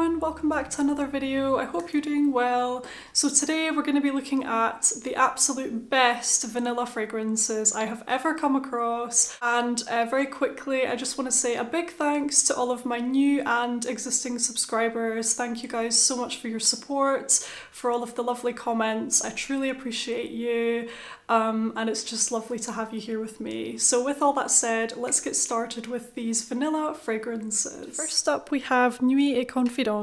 everyone, welcome back to another video. I hope you're doing well. So today we're going to be looking at the absolute best vanilla fragrances I have ever come across, and very quickly I just want to say a big thanks to all of my new and existing subscribers. Thank you guys so much for your support, for all of the lovely comments. I truly appreciate you. And it's just lovely to have you here with me. So with all that said, let's get started with these vanilla fragrances. First up we have Nuit et Confidence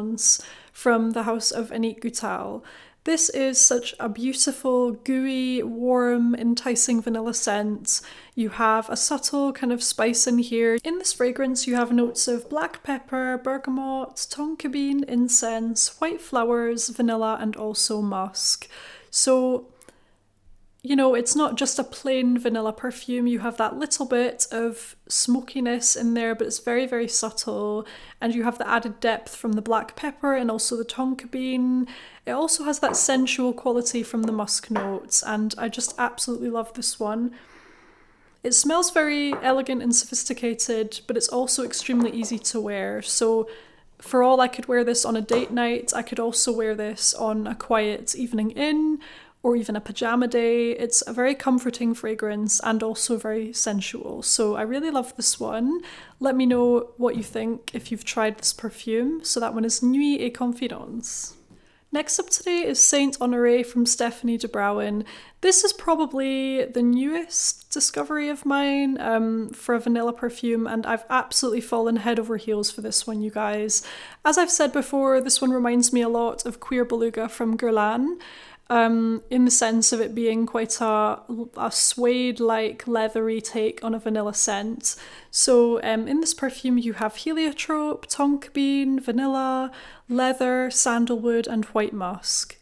from the house of Anik Gutel. This is such a beautiful, gooey, warm, enticing vanilla scent. You have a subtle kind of spice in here. In this fragrance you have notes of black pepper, bergamot, tonka bean, incense, white flowers, vanilla, and also musk. So you know, it's not just a plain vanilla perfume. You have that little bit of smokiness in there, but it's very, very subtle. And you have the added depth from the black pepper and also the tonka bean. It also has that sensual quality from the musk notes, and I just absolutely love this one. It smells very elegant and sophisticated, but it's also extremely easy to wear. So for all I could wear this on a date night, I could also wear this on a quiet evening in, or even a pajama day. It's a very comforting fragrance and also very sensual. So I really love this one. Let me know what you think if you've tried this perfume. So that one is Nuit et Confidence. Next up today is Saint Honoré from Stephanie de Bruyn. This is probably the newest discovery of mine for a vanilla perfume, and I've absolutely fallen head over heels for this one, you guys. As I've said before, this one reminds me a lot of Cuir Beluga from Guerlain. In the sense of it being quite a suede-like leathery take on a vanilla scent. So in this perfume you have heliotrope, tonka bean, vanilla, leather, sandalwood, and white musk.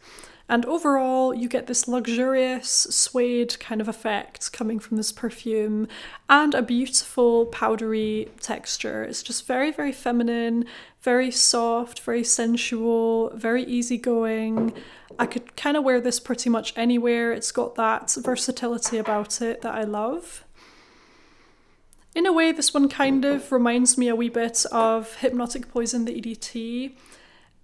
And overall you get this luxurious suede kind of effect coming from this perfume, and a beautiful powdery texture. It's just very, very feminine, very soft, very sensual, very easygoing. I could kind of wear this pretty much anywhere. It's got that versatility about it that I love. In a way, this one kind of reminds me a wee bit of Hypnotic Poison, the EDT,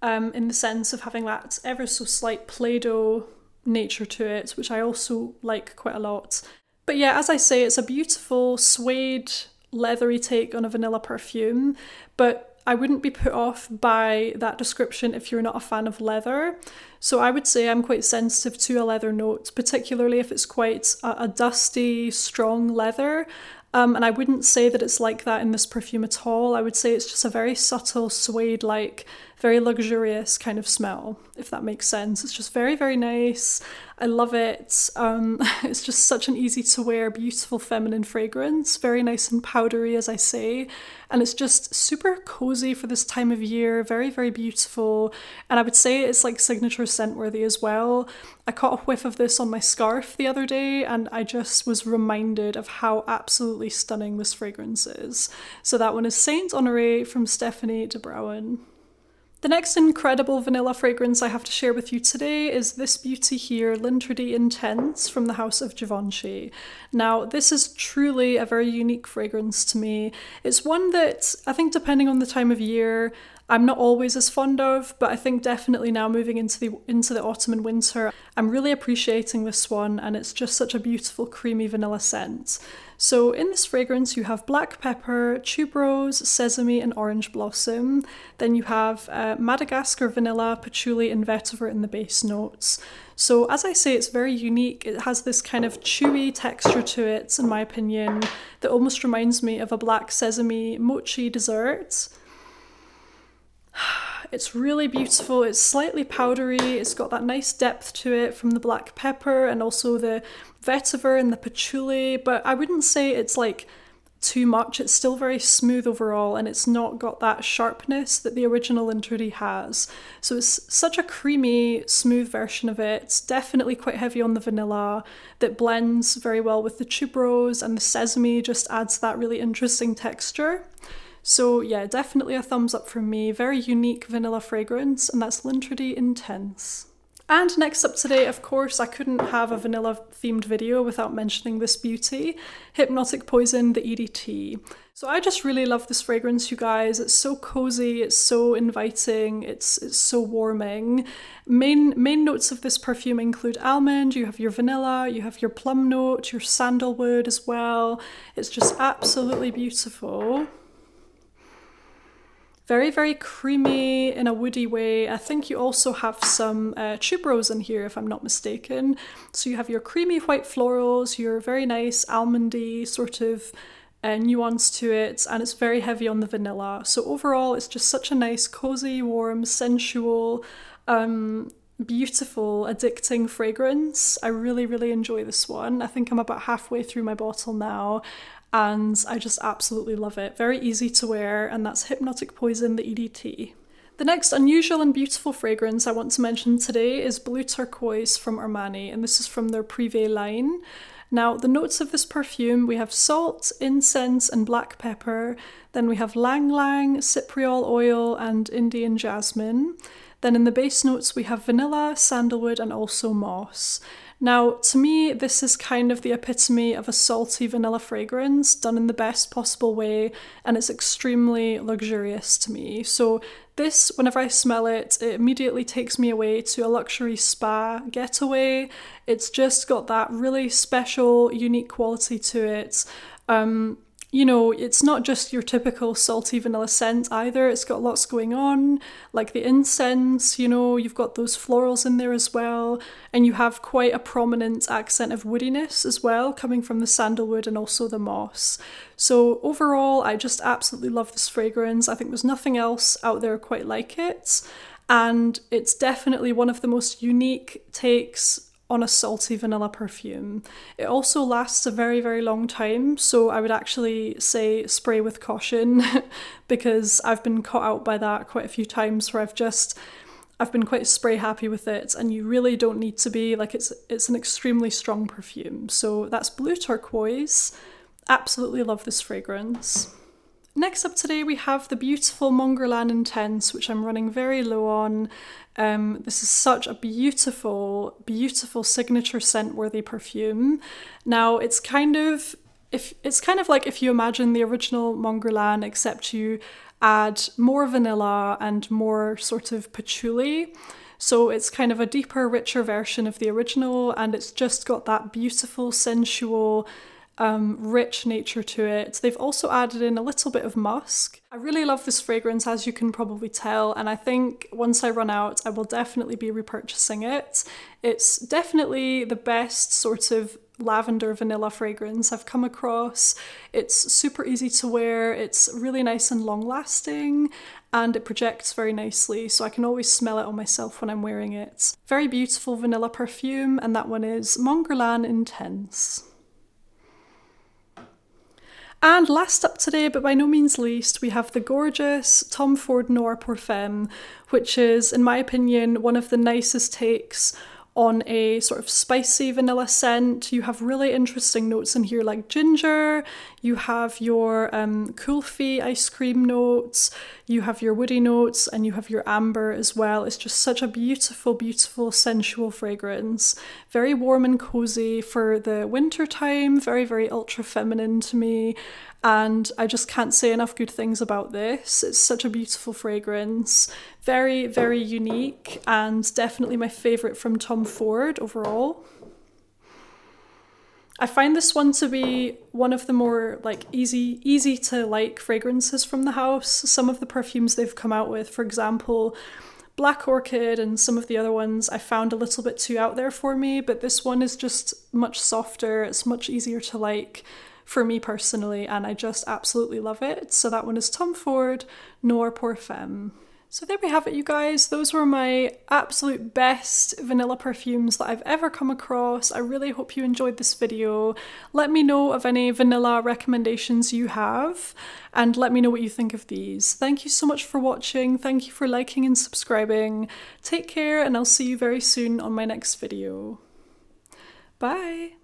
in the sense of having that ever so slight Play-Doh nature to it, which I also like quite a lot. But yeah, as I say, it's a beautiful suede, leathery take on a vanilla perfume, but I wouldn't be put off by that description if you're not a fan of leather. So I would say I'm quite sensitive to a leather note, particularly if it's quite a dusty, strong leather. And I wouldn't say that it's like that in this perfume at all. I would say it's just a very subtle, suede-like, very luxurious kind of smell, if that makes sense. It's just very, very nice. I love it. It's just such an easy to wear, beautiful feminine fragrance, very nice and powdery, as I say. And it's just super cozy for this time of year, very, very beautiful. And I would say it's like signature scent worthy as well. I caught a whiff of this on my scarf the other day, and I just was reminded of how absolutely stunning this fragrance is. So that one is Saint Honoré from Stephanie de Bruyn. The next incredible vanilla fragrance I have to share with you today is this beauty here, Mongolian Intense from the house of Givenchy. Now, this is truly a very unique fragrance to me. It's one that I think, depending on the time of year, I'm not always as fond of, but I think definitely now moving into the autumn and winter, I'm really appreciating this one, and it's just such a beautiful creamy vanilla scent. So in this fragrance you have black pepper, tuberose, sesame, and orange blossom. Then you have Madagascar vanilla, patchouli, and vetiver in the base notes. So as I say, it's very unique. It has this kind of chewy texture to it, in my opinion, that almost reminds me of a black sesame mochi dessert. It's really beautiful. It's slightly powdery. It's got that nice depth to it from the black pepper and also the vetiver and the patchouli, but I wouldn't say it's like too much. It's still very smooth overall, and it's not got that sharpness that the original Lintredy has. So it's such a creamy, smooth version of it. It's definitely quite heavy on the vanilla that blends very well with the tuberose, and the sesame just adds that really interesting texture. So yeah, definitely a thumbs up from me. Very unique vanilla fragrance, and that's Lintredy Intense. And next up today, of course, I couldn't have a vanilla themed video without mentioning this beauty, Hypnotic Poison, the EDT. So I just really love this fragrance, you guys. It's so cozy, it's so inviting, it's so warming. Main notes of this perfume include almond, you have your vanilla, you have your plum note, your sandalwood as well. It's just absolutely beautiful. Very, very creamy in a woody way. I think you also have some tuberose in here, if I'm not mistaken. So you have your creamy white florals, your very nice almondy sort of nuance to it, and it's very heavy on the vanilla. So overall, it's just such a nice, cozy, warm, sensual, beautiful, addicting fragrance. I really, really enjoy this one. I think I'm about halfway through my bottle now, and I just absolutely love it. Very easy to wear, and that's Hypnotic Poison, the EDT. The next unusual and beautiful fragrance I want to mention today is Bleu Turquoise from Armani, and this is from their Privé line. Now, the notes of this perfume, we have salt, incense, and black pepper. Then we have lang lang, cypriol oil, and Indian jasmine. Then in the base notes, we have vanilla, sandalwood, and also moss. Now, to me, this is kind of the epitome of a salty vanilla fragrance done in the best possible way, and it's extremely luxurious to me. So this, whenever I smell it, it immediately takes me away to a luxury spa getaway. It's just got that really special, unique quality to it. You know, it's not just your typical salty vanilla scent either. It's got lots going on, like the incense, you know, you've got those florals in there as well, and you have quite a prominent accent of woodiness as well, coming from the sandalwood and also the moss. So overall, I just absolutely love this fragrance. I think there's nothing else out there quite like it, and it's definitely one of the most unique takes on a salty vanilla perfume. It also lasts a very, very long time, so I would actually say spray with caution because I've been caught out by that quite a few times where I've been quite spray happy with it, and you really don't need to be. Like, it's an extremely strong perfume. So that's Bleu Turquoise. Absolutely love this fragrance. Next up today we have the beautiful Mon Guerlain Intense, which I'm running very low on. This is such a beautiful, beautiful signature scent-worthy perfume. Now it's kind of like if you imagine the original Mon Guerlain, except you add more vanilla and more sort of patchouli. So it's kind of a deeper, richer version of the original, and it's just got that beautiful, sensual, rich nature to it. They've also added in a little bit of musk. I really love this fragrance, as you can probably tell, and I think once I run out, I will definitely be repurchasing it. It's definitely the best sort of lavender vanilla fragrance I've come across. It's super easy to wear, it's really nice and long lasting, and it projects very nicely, so I can always smell it on myself when I'm wearing it. Very beautiful vanilla perfume, and that one is Mon Guerlain Intense. And last up today, but by no means least, we have the gorgeous Tom Ford Noir pour Femme, which is, in my opinion, one of the nicest takes on a sort of spicy vanilla scent. You have really interesting notes in here like ginger, you have your kulfi ice cream notes, you have your woody notes, and you have your amber as well. It's just such a beautiful, beautiful, sensual fragrance. Very warm and cozy for the winter time, very, very ultra feminine to me. And I just can't say enough good things about this. It's such a beautiful fragrance, very, very unique, and definitely my favourite from Tom Ford overall. I find this one to be one of the more like easy to like fragrances from the house. Some of the perfumes they've come out with, for example, Black Orchid and some of the other ones, I found a little bit too out there for me, but this one is just much softer, it's much easier to like for me personally, and I just absolutely love it. So that one is Tom Ford Noir pour Femme. So there we have it, you guys. Those were my absolute best vanilla perfumes that I've ever come across. I really hope you enjoyed this video. Let me know of any vanilla recommendations you have, and let me know what you think of these. Thank you so much for watching. Thank you for liking and subscribing. Take care, and I'll see you very soon on my next video. Bye!